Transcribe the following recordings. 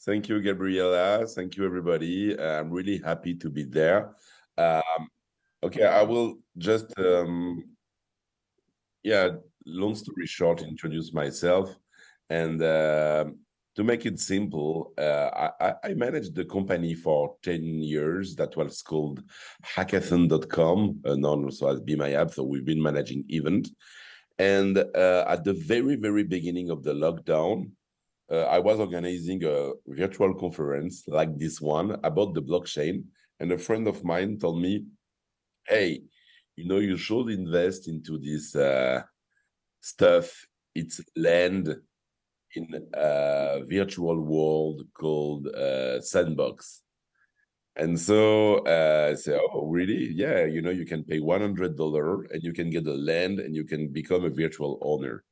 Thank you, Gabriela. Thank you, everybody. I'm really happy to be there. Um, okay, I will just, yeah, long story short, introduce myself. And to make it simple, I managed the company for 10 years that was called hackathon.com, known also as Be My App. So we've been managing event. And at the very, very beginning of the lockdown, I was organizing a virtual conference like this one about the blockchain. And a friend of mine told me, hey, you should invest into this stuff. It's land in a virtual world called Sandbox. And so I said, oh, really? Yeah, you can pay $100 and you can get the land and you can become a virtual owner.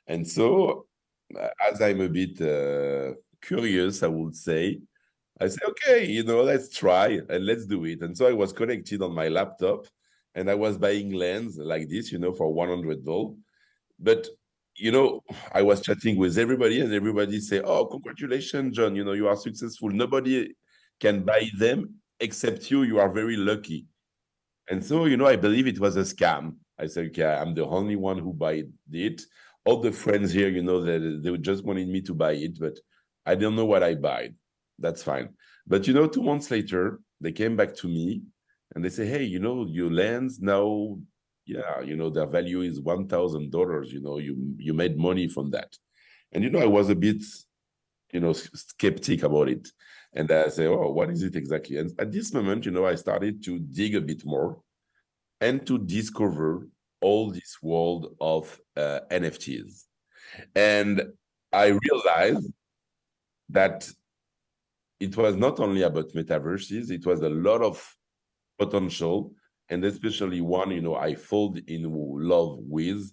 And so, as I'm a bit curious, I would say, I say, okay, let's try and let's do it. And so I was connected on my laptop and I was buying lands like this, for $100. But, I was chatting with everybody and everybody say, oh, congratulations, John, you are successful. Nobody can buy them except you. You are very lucky. And so, I believe it was a scam. I said, okay, I'm the only one who buy it. All the friends here, that they just wanted me to buy it, but I don't know what I buy. That's fine. But 2 months later, they came back to me and they say, hey, your lands now, yeah, their value is $1,000. You made money from that. And I was a bit, skeptic about it. And I say, oh, what is it exactly? And at this moment, I started to dig a bit more and to discover all this world of NFTs. And I realized that it was not only about metaverses, it was a lot of potential, and especially one, I fall in love with,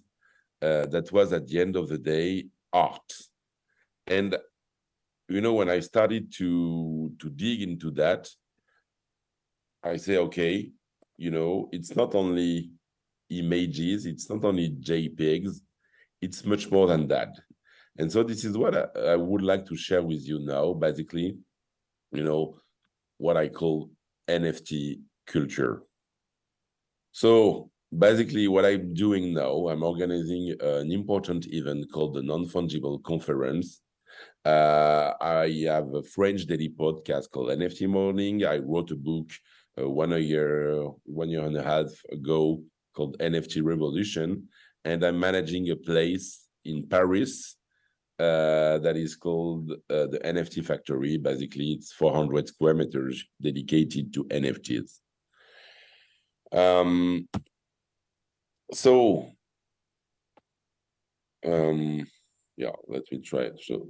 that was at the end of the day, art. And, when I started to dig into that, I say, okay, it's not only images, it's not only JPEGs, it's much more than that. And so this is what I would like to share with you now, basically, what I call NFT culture. So basically what I'm doing now, I'm organizing an important event called the Non-Fungible Conference. I have a French daily podcast called NFT Morning. I wrote a book 1 year and a half ago called NFT Revolution. And I'm managing a place in Paris that is called the NFT Factory. Basically, it's 400 square meters dedicated to NFTs. Yeah, let me try it. So,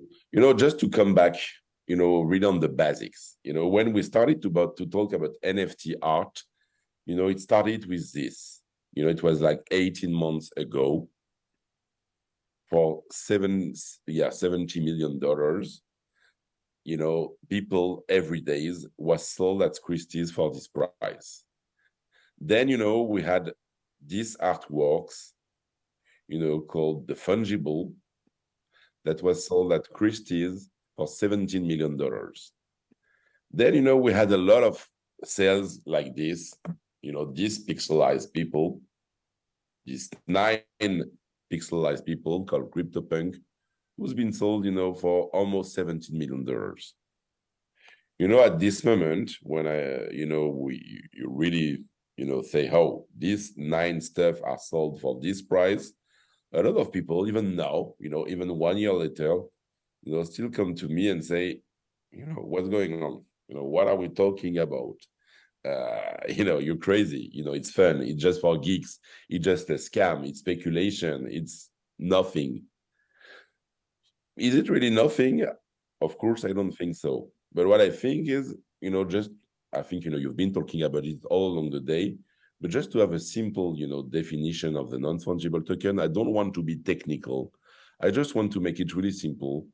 just to come back, read on the basics. When we started to talk about NFT art, it started with this. It was like 18 months ago for $70 million. People every day was sold at Christie's for this price. Then, we had these artworks, called the Fungible, that was sold at Christie's for $17 million. Then, we had a lot of sales like this, these pixelized people, these 9 pixelized people called CryptoPunk, who's been sold, for almost $17 million. At this moment, when you really, say, oh, these 9 stuff are sold for this price, a lot of people, even now, even 1 year later, still come to me and say, what's going on? What are we talking about? You're crazy. It's fun. It's just for geeks. It's just a scam. It's speculation. It's nothing. Is it really nothing? Of course, I don't think so. But what I think is, I think, you've been talking about it all along the day, but just to have a simple, definition of the non-fungible token, I don't want to be technical. I just want to make it really simple.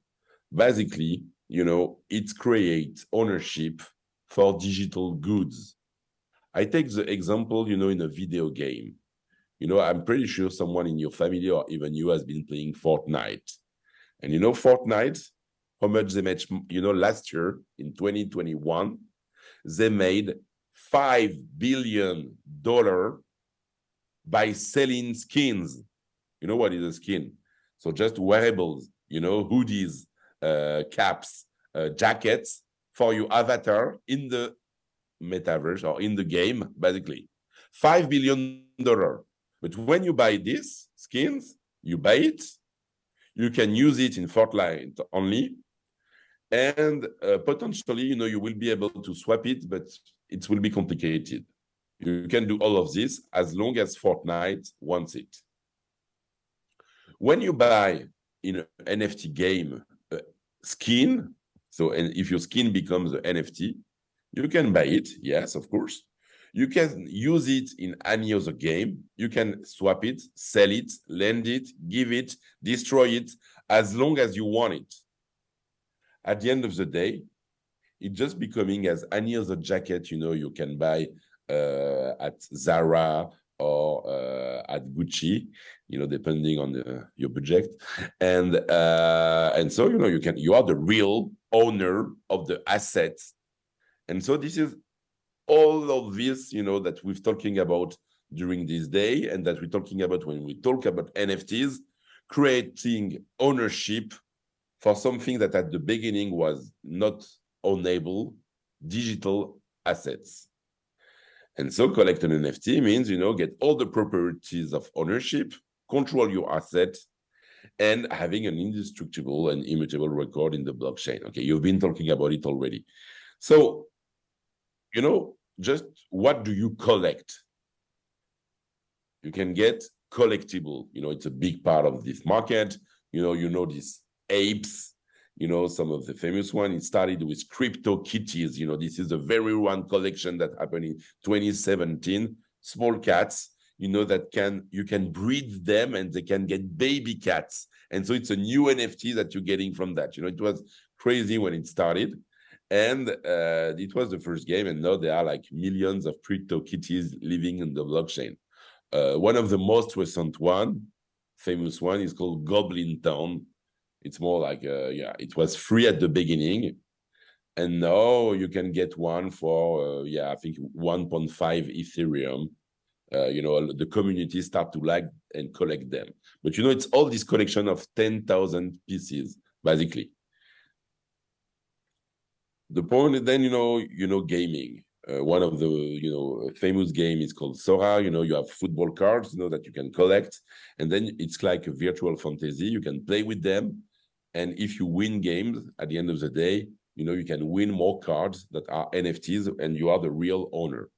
Basically, it creates ownership for digital goods. I take the example, in a video game. I'm pretty sure someone in your family or even you has been playing Fortnite. And Fortnite, how much they made, last year in 2021, they made $5 billion by selling skins. You know what is a skin? So just wearables, hoodies, caps, jackets for your avatar in the metaverse or in the game, basically. $5 billion. But when you buy these skins, you buy it, you can use it in Fortnite only, and potentially, you will be able to swap it, but it will be complicated. You can do all of this as long as Fortnite wants it. When you buy in an NFT game skin, and if your skin becomes an NFT, you can buy it, yes, of course. You can use it in any other game. You can swap it, sell it, lend it, give it, destroy it, as long as you want it. At the end of the day, it's just becoming as any other jacket, you can buy at Zara or at Gucci, depending on your budget. And so, you are the real owner of the assets. And so this is all of this, that we're talking about during this day, and that we're talking about when we talk about NFTs, creating ownership for something that at the beginning was not ownable, digital assets. And so collect an NFT means, get all the properties of ownership, control your asset, and having an indestructible and immutable record in the blockchain. Okay, you've been talking about it already. So, just what do you collect? You can get collectible. It's a big part of this market. These apes, some of the famous one. It started with crypto kitties. This is a very one collection that happened in 2017. Small cats, that you can breed them and they can get baby cats. And so it's a new NFT that you're getting from that. It was crazy when it started. And it was the first game, and now there are like millions of crypto kitties living in the blockchain. One of the most recent famous one, is called Goblin Town. It's more like, it was free at the beginning. And now you can get one for, I think 1.5 Ethereum. The community start to like and collect them. But, it's all this collection of 10,000 pieces, basically. The point is then, gaming. One of the, famous game is called Sora. You have football cards, that you can collect. And then it's like a virtual fantasy. You can play with them. And if you win games, at the end of the day, you can win more cards that are NFTs, and you are the real owner.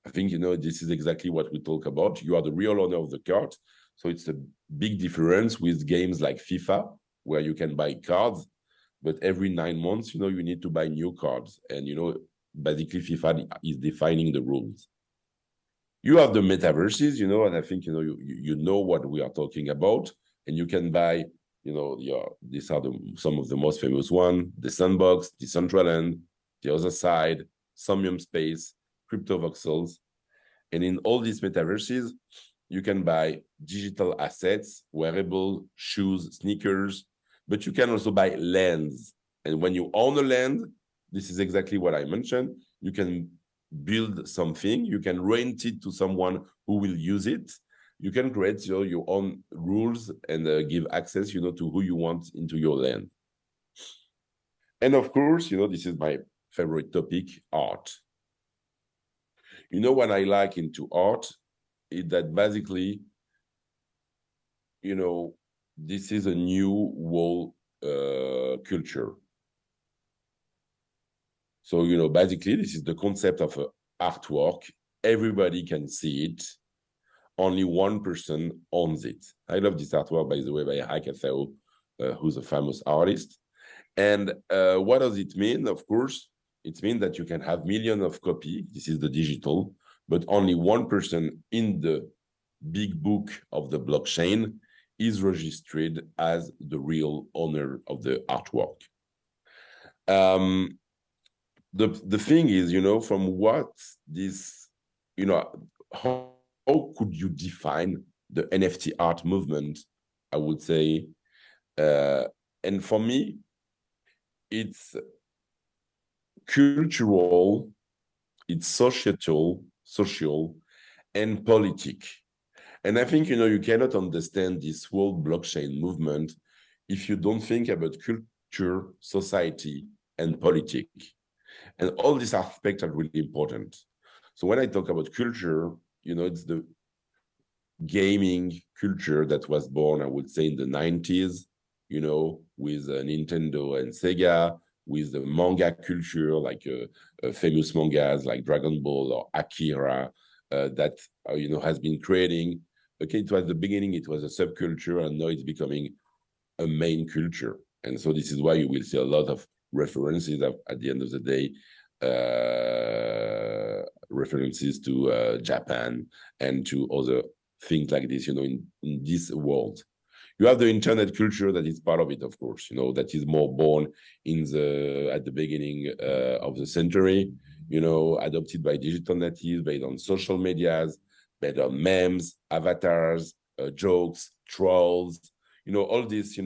I think, this is exactly what we talk about. You are the real owner of the card. So it's a big difference with games like FIFA, where you can buy cards, but every 9 months, you need to buy new cards. And, basically FIFA is defining the rules. You have the metaverses, and I think, you know what we are talking about. And you can buy, these are some of the most famous one: the Sandbox, Decentraland, the other side, Somnium Space, Crypto Voxels. And in all these metaverses, you can buy digital assets, wearable, shoes, sneakers, but you can also buy lands. And when you own a land, this is exactly what I mentioned. You can build something, you can rent it to someone who will use it. You can create your own rules and give access, to who you want into your land. And of course, this is my favorite topic, art. What I like into art is that basically, this is a new whole culture. So, basically, this is the concept of artwork. Everybody can see it. Only one person owns it. I love this artwork, by the way, by Hakatao, who's a famous artist. And what does it mean? Of course, it means that you can have millions of copies. This is the digital, but only one person in the big book of the blockchain is registered as the real owner of the artwork. The thing is, from what this, how could you define the NFT art movement? I would say, and for me, it's cultural, it's social, and politic. And I think, you cannot understand this whole blockchain movement if you don't think about culture, society, and politics. And all these aspects are really important. So when I talk about culture, it's the gaming culture that was born, I would say, in the 90s, with Nintendo and Sega, with the manga culture, like famous mangas like Dragon Ball or Akira, that, has been creating. Okay, it was the beginning, it was a subculture, and now it's becoming a main culture. And so this is why you will see a lot of references at the end of the day, references to Japan and to other things like this, in this world. You have the internet culture that is part of it, of course, that is more born at the beginning of the century, adopted by digital natives, based on social medias, based on memes, avatars, jokes, trolls, all this,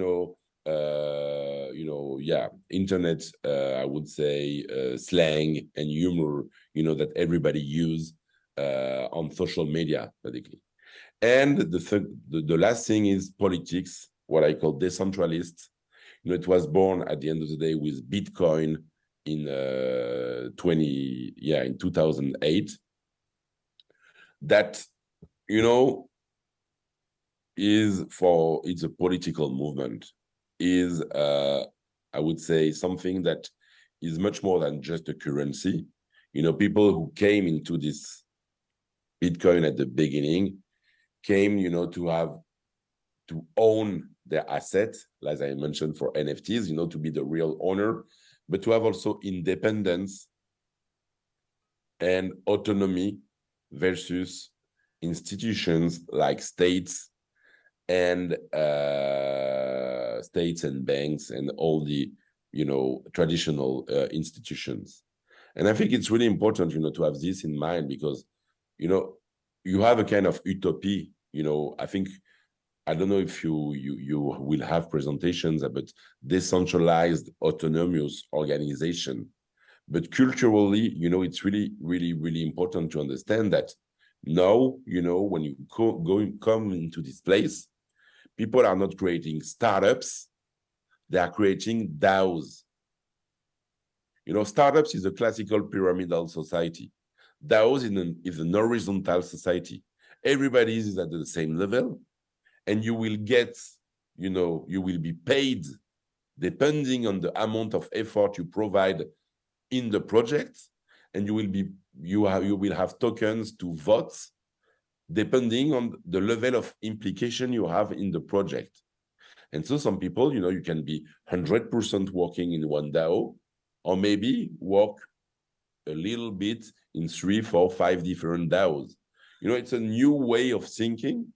yeah, internet, I would say, slang and humor, that everybody use on social media, basically. And the last thing is politics, what I call decentralist. It was born at the end of the day with Bitcoin in in 2008. That, you know, it's a political movement, is I would say something that is much more than just a currency. People who came into this Bitcoin at the beginning came, to own their assets, as I mentioned for NFTs, to be the real owner, but to have also independence and autonomy versus institutions like states and banks and all the traditional institutions. And I think it's really important to have this in mind, because you have a kind of utopia. I think, I don't know if you will have presentations about decentralized autonomous organization, but culturally, it's really, really, really important to understand that now, when you come into this place, people are not creating startups, they are creating DAOs. Startups is a classical pyramidal society. DAOs is an horizontal society. Everybody is at the same level, and you will you will be paid depending on the amount of effort you provide in the project, and you will have tokens to vote depending on the level of implication you have in the project. And so some people, you can be 100% working in one DAO, or maybe work a little bit in 3, 4, 5 different DAOs. It's a new way of thinking.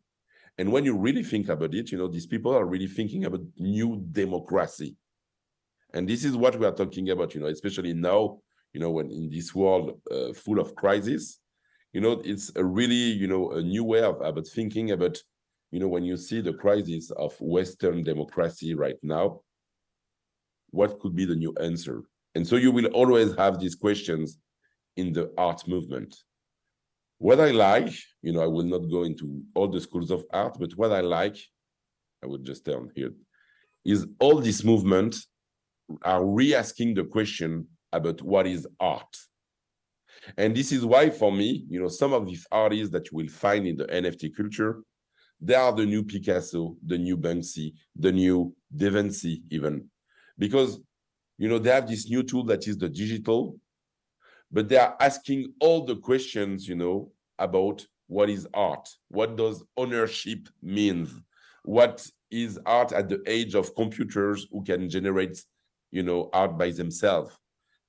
And when you really think about it, these people are really thinking about new democracy. And this is what we are talking about, especially now, when in this world full of crisis, it's a really, a new way about thinking about, when you see the crisis of Western democracy right now, what could be the new answer? And so you will always have these questions in the art movement. What I like, I will not go into all the schools of art, but what I like, I would just turn here, is all these movements are re-asking the question about what is art. And this is why, for me, some of these artists that you will find in the NFT culture, they are the new Picasso, the new Banksy, the new Da Vinci, even. Because, they have this new tool that is the digital, but they are asking all the questions, about what is art? What does ownership mean? What is art at the age of computers who can generate, art by themselves?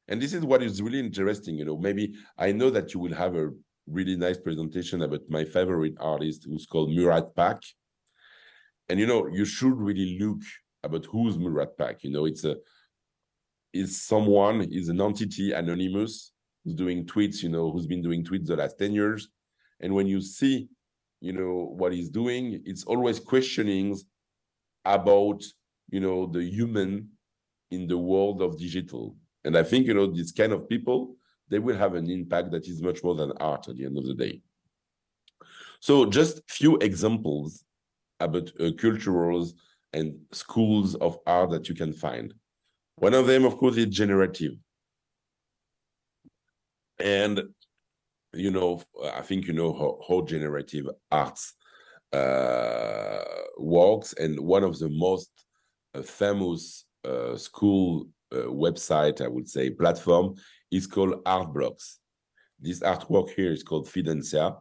And this is what is really interesting. Maybe I know that you will have a really nice presentation about my favorite artist, who's called Murat Pak. And, you should really look about who's Murat Pak. Is an entity, anonymous, who's doing tweets, who's been doing tweets the last 10 years. And when you see, what he's doing, it's always questionings about, the human in the world of digital. And I think, you know, these kind of people, they will have an impact that is much more than art at the end of the day. So just few examples about culturals and schools of art that you can find. One of them, of course, is generative. And, you know, I think you know how generative arts works. And one of the most famous school website, I would say, platform is called Art Blocks. This artwork here is called Fidentia.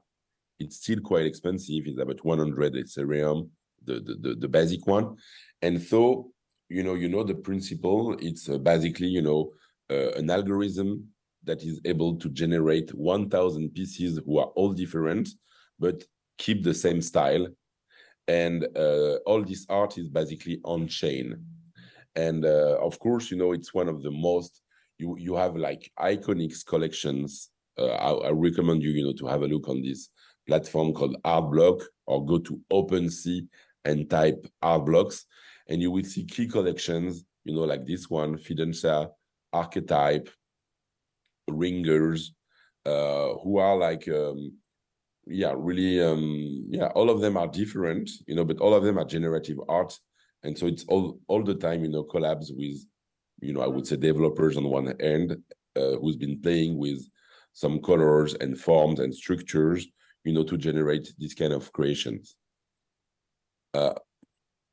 It's still quite expensive. It's about 100 Ethereum, the basic one. And so, you know the principle. It's basically, you know, an algorithm that is able to generate 1,000 pieces who are all different, but keep the same style. And all this art is basically on chain. And of course, you know, it's one of the most, you have like iconic collections. I recommend you, you know, to have a look on this platform called Art Block, or go to OpenSea and type Art Blocks, and you will see key collections, you know, like this one, Fidenza, Archetype, Ringers, who are like, yeah, really, yeah, all of them are different, you know, but all of them are generative art. And so it's all the time, you know, collabs with, you know, I would say developers on one end, who's been playing with some colors and forms and structures, you know, to generate these kind of creations.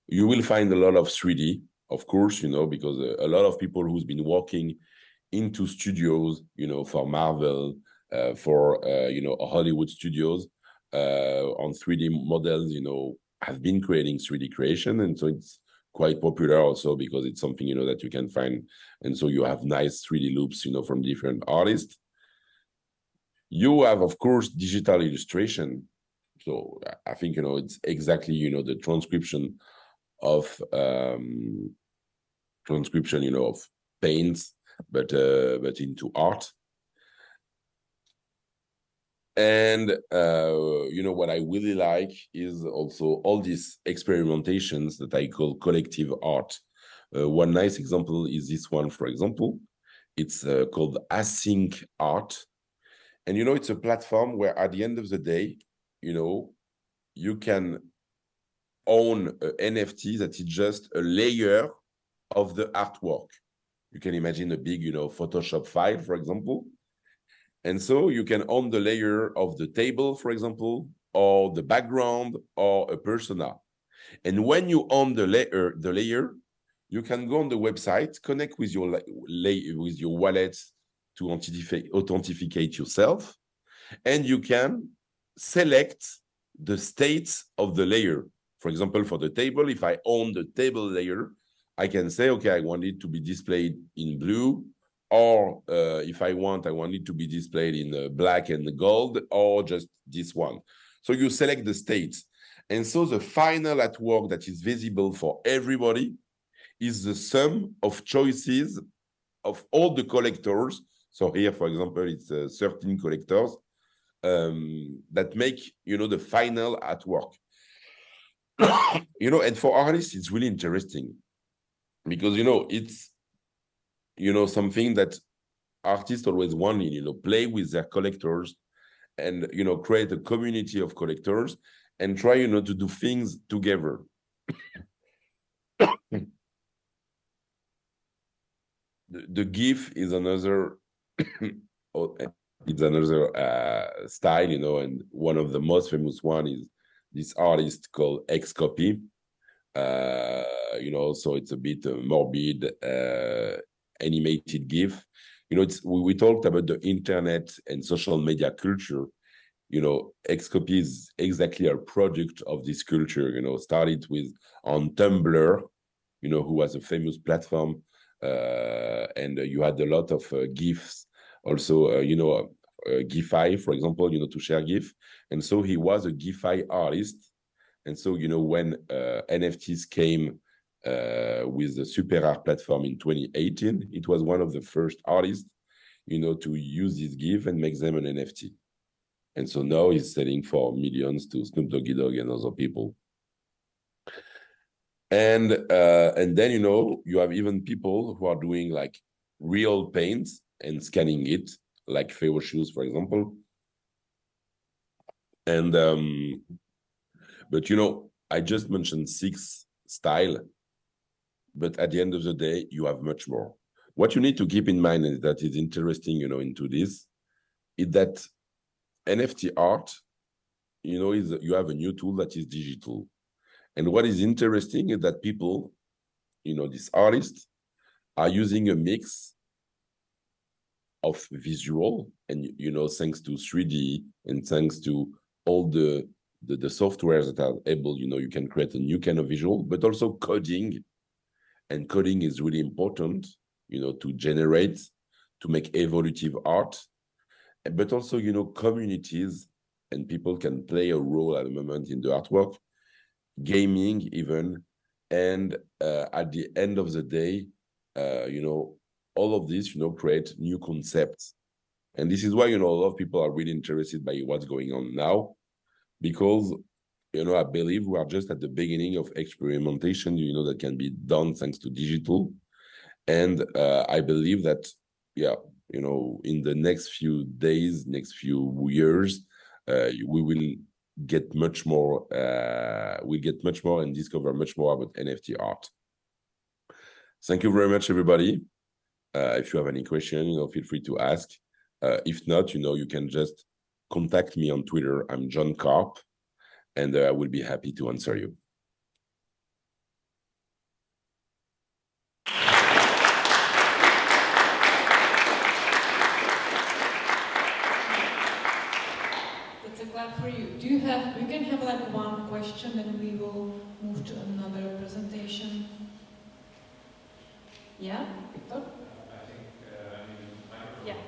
You will find a lot of 3D, of course, you know, because a lot of people who's been working into studios, you know, for Marvel, for, you know, Hollywood studios, on 3D models, you know, have been creating 3D creation. And so it's quite popular also because it's something, you know, that you can find. And so you have nice 3D loops, you know, from different artists. You have, of course, digital illustration. So I think, you know, it's exactly, you know, the transcription of you know, of paints, but into art. And you know, what I really like is also all these experimentations that I call collective art. One nice example is this one, for example. It's called Async Art. And, you know, it's a platform where at the end of the day, you know, you can own an NFT that is just a layer of the artwork. You can imagine a big, you know, Photoshop file, for example. And so you can own the layer of the table, for example, or the background, or a persona. And when you own the layer, you can go on the website, connect with your wallet to authenticate yourself, and you can select the state of the layer. For example, for the table, if I own the table layer, I can say, okay, I want it to be displayed in blue, or if I want it to be displayed in black and gold, or just this one. So you select the state. And so the final artwork that is visible for everybody is the sum of choices of all the collectors. So here, for example, it's 13 collectors that make, you know, the final artwork. You know, and for artists, it's really interesting because, you know, it's, you know, something that artists always wanted, you know, play with their collectors and, you know, create a community of collectors and try, you know, to do things together. The GIF is another it's another style, you know, and one of the most famous one is this artist called Xcopy. You know, so it's a bit morbid, animated GIF. You know, we talked about the internet and social media culture. You know, Xcopy is exactly a product of this culture. You know, started with on Tumblr, you know, who was a famous platform, and you had a lot of GIFs. Also, you know, GIFI, for example, you know, to share GIF. And so he was a GIFI artist. And so, you know, when NFTs came with the Super Art platform in 2018, it was one of the first artists, you know, to use this GIF and make them an NFT. And so now he's selling for millions to Snoop Doggy Dogg and other people. And then, you know, you have even people who are doing like real paints and scanning it, like Feo shoes, for example. And but you know, I just mentioned 6 style, but at the end of the day, you have much more. What you need to keep in mind is that is interesting, you know, into this, is that NFT art, you know, is you have a new tool that is digital. And what is interesting is that people, you know, these artists are using a mix of visual and, you know, thanks to 3D and thanks to all the softwares that are able, you know, you can create a new kind of visual, but also coding. And coding is really important, you know, to generate, to make evolutive art, but also, you know, communities and people can play a role at the moment in the artwork, gaming even. And at the end of the day, you know, all of this, you know, create new concepts. And this is why, you know, a lot of people are really interested by what's going on now, because, you know, I believe we are just at the beginning of experimentation, you know, that can be done thanks to digital. And I believe that, yeah, you know, in the next few days, next few years, we will get much more, we get much more and discover much more about NFT art. Thank you very much, everybody. If you have any question, you know, feel free to ask. If not, you know, you can just contact me on Twitter. I'm John Karp, and I will be happy to answer you. That's a clap for you. Do you have, we can have like one question and we will move to another presentation. Yeah, Victor? I think I need a microphone. Yeah.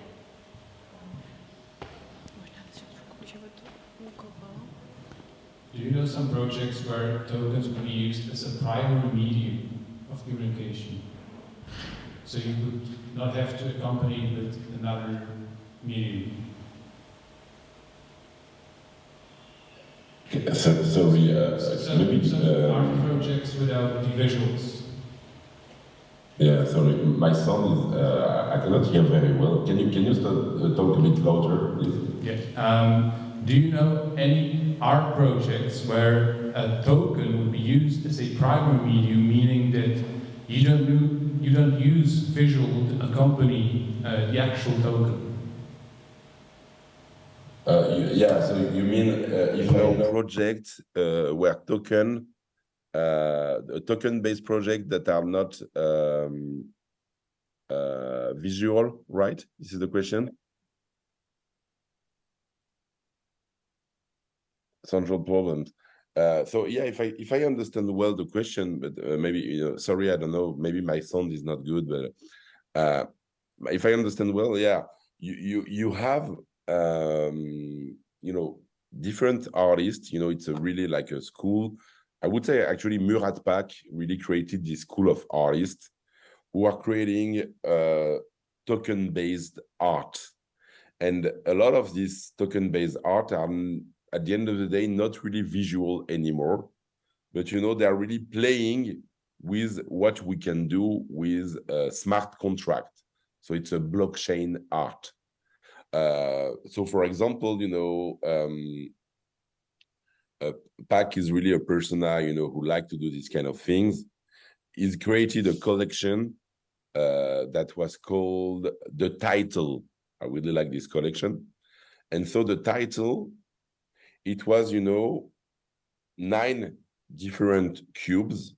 Do you know some projects where tokens would be used as a primary medium of communication? So you would not have to accompany with another medium. Sorry, maybe some art projects without the visuals. Yeah, sorry, my sound is, I cannot hear very well. Can you talk a bit louder, please? Yeah. Do you know any art projects where a token would be used as a primary medium, meaning that you don't use visual to accompany the actual token? Yeah, so you mean if I know project where token-based project that are not visual, right? This is the question. Central Poland. So yeah, if I understand well the question, but maybe, you know, sorry, I don't know, maybe my sound is not good, but if I understand well, yeah, you have you know, different artists. You know, it's a really like a school. I would say actually Murat Pak really created this school of artists who are creating token-based art. And a lot of this token-based art are, at the end of the day, not really visual anymore, but, you know, they're really playing with what we can do with a smart contract. So it's a blockchain art. So for example, you know, Pak is really a persona, you know, who like to do these kind of things. He's created a collection that was called The Title. I really like this collection. And so the title, it was, you know, 9 different cubes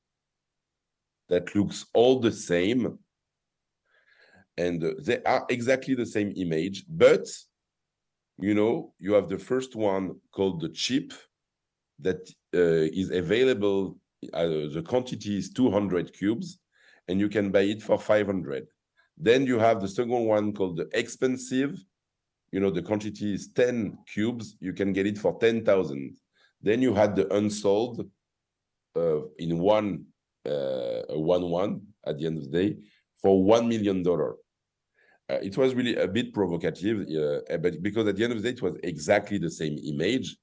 that looks all the same. And they are exactly the same image, but, you know, you have the first one called the chip that is available. The quantity is 200 cubes, and you can buy it for 500. Then you have the second one called the expensive. You know, the quantity is 10 cubes. You can get it for 10,000. Then you had the unsold in one at the end of the day for $1 million. It was really a bit provocative, but because at the end of the day, it was exactly the same image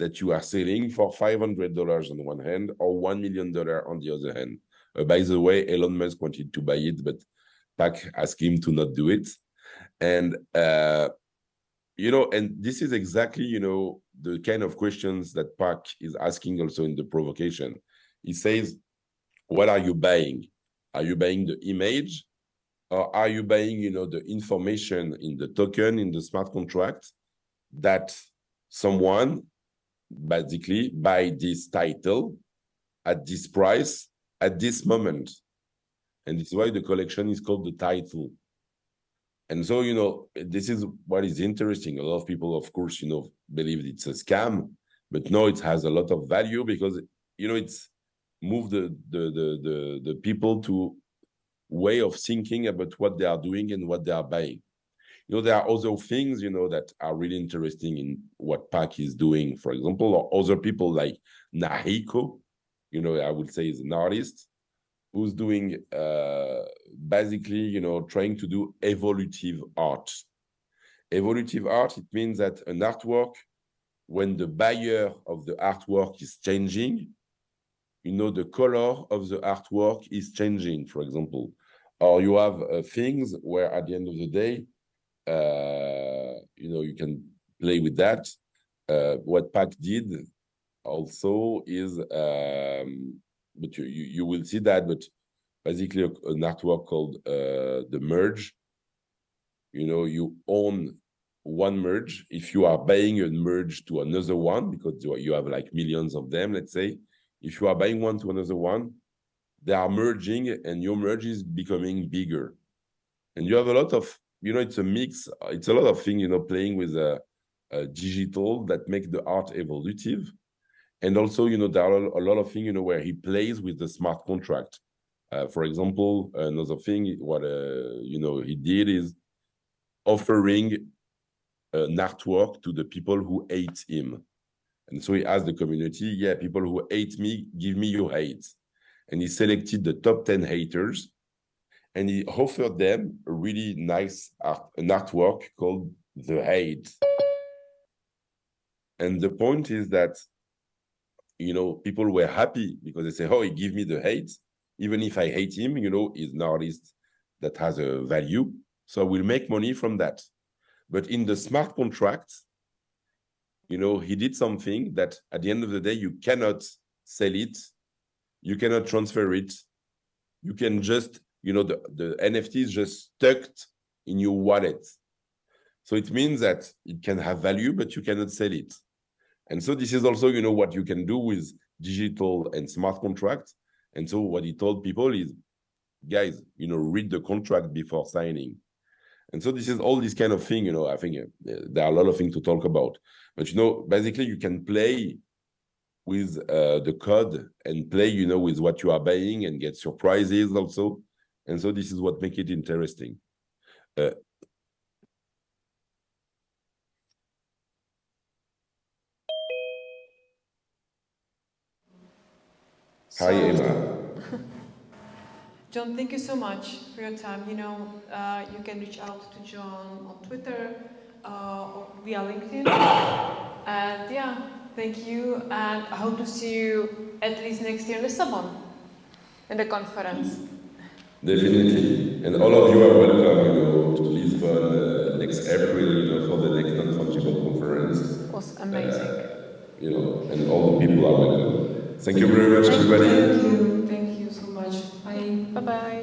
that you are selling for $500 on one hand or $1 million on the other hand. By the way, Elon Musk wanted to buy it, but PAC asked him to not do it. And, and this is exactly, the kind of questions that PAC is asking also in the provocation. He says, what are you buying? Are you buying the image? Or are you buying, the information in the token, in the smart contract, that someone basically buy this title at this price, at this moment? And this is why the collection is called the title. And so, this is what is interesting. A lot of people, of course, believe it's a scam, but no, it has a lot of value because, it's moved the people to way of thinking about what they are doing and what they are buying. There are other things, that are really interesting in what PAC is doing, for example, or other people like Nahiko, I would say is an artist who's doing basically, trying to do evolutive art. Evolutive art, it means that an artwork, when the buyer of the artwork is changing, the color of the artwork is changing, for example. Or you have things where at the end of the day, you can play with that. What PAC did also is, but you will see that, but basically an artwork called the merge. You own one merge. If you are buying a merge to another one, because you have like millions of them, let's say, if you are buying one to another one, they are merging and your merge is becoming bigger. And you have a lot of, it's a mix, it's a lot of things, playing with a digital that make the art evolutive. And also, there are a lot of things, where he plays with the smart contract. For example, another thing, what, he did is offering an artwork to the people who hate him. And so he asked the community, people who hate me, give me your hate. And he selected the top 10 haters, and he offered them a really nice an artwork called The Hate. And the point is that, people were happy because they say, oh, he gave me the hate. Even if I hate him, he's an artist that has a value. So I will make money from that. But in the smart contract, he did something that at the end of the day, you cannot sell it. You cannot transfer it. You can just, the NFT is just stuck in your wallet. So it means that it can have value, but you cannot sell it. And so this is also, what you can do with digital and smart contracts. And so what he told people is, guys, read the contract before signing. And so this is all this kind of thing, I think there are a lot of things to talk about. But, basically you can play with the code and play, with what you are buying and get surprises also. And so this is what makes it interesting. Hi, Emma. John, thank you so much for your time. You can reach out to John on Twitter or via LinkedIn. And thank you. And I hope to see you at least next year in Lisbon in the conference. Definitely. And all of you are welcome, to Lisbon next April, for the next non-fungible conference. It was amazing. And all the people are welcome. Thank you very much, everybody. Thank you so much. Bye. Bye-bye.